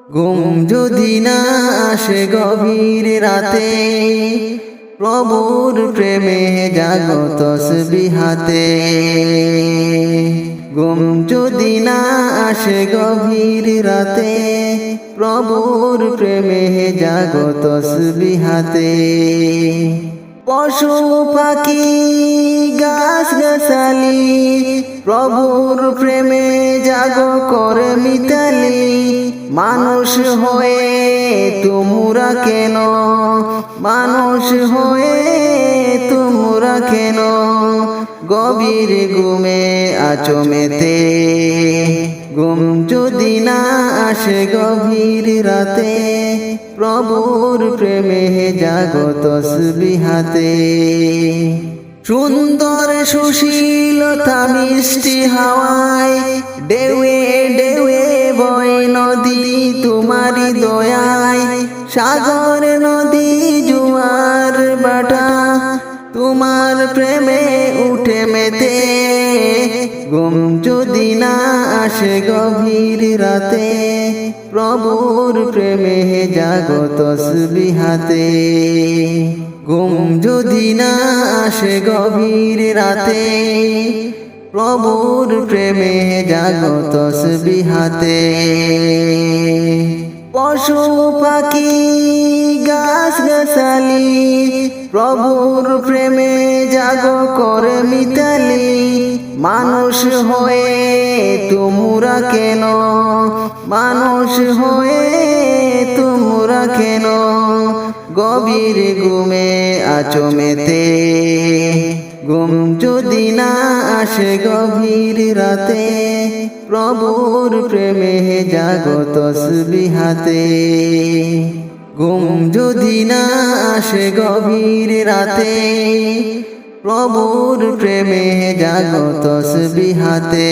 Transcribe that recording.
ঘুম যদি না আসে গভীর রাতে, প্রভুর প্রেমে জাগো তসবিহাতে। ঘুম যদি না আসে গভীর রাতে, প্রভুর প্রেমে জাগো তসবিহাতে। পশু পাখি গাছ গাছালি, প্রভুর প্রেমে জাগো করে মিতালি। মানুষ হয়ে তোমরা কেন, মানুষ হয়ে তোমরা কেন গভীর ঘুমে আছো মেতে। ঘুম যদি না আসে গভীর রাতে, প্রভুর প্রেমে জাগো তসবিহাতে। সুন্দর সুশীলতা মিষ্টি হাওয়ায়, ঢেউয়ে ঢেউয়ে বয় নদী তোমারি দয়ায়। সাগর নদী জোয়ার বাটা, তোমার প্রেমে উঠে মেতে। ঘুম যদি না আসে গভীর রাতে, প্রভুর প্রেমে জাগো তসবিহাতে। ঘুম যদি না আসে গভীর রাতে, প্রভুর প্রেমে জাগো তসবিহাতে। পশু পাখি গাছ গাছালি, প্রভুর প্রেমে জাগো করে মিতালি। মানুষ হয়ে তোমরা কেন, মানুষ হয়ে তোমরা কেন গভীর ঘুমে আছো মেতে। ঘুম যদি না আসে গভীর রাতে, প্রভুর প্রেমে জাগো তসবিহাতে। ঘুম যদি না আসে গভীর রাতে, প্রভুর প্রেমে জাগো তসবিহাতে।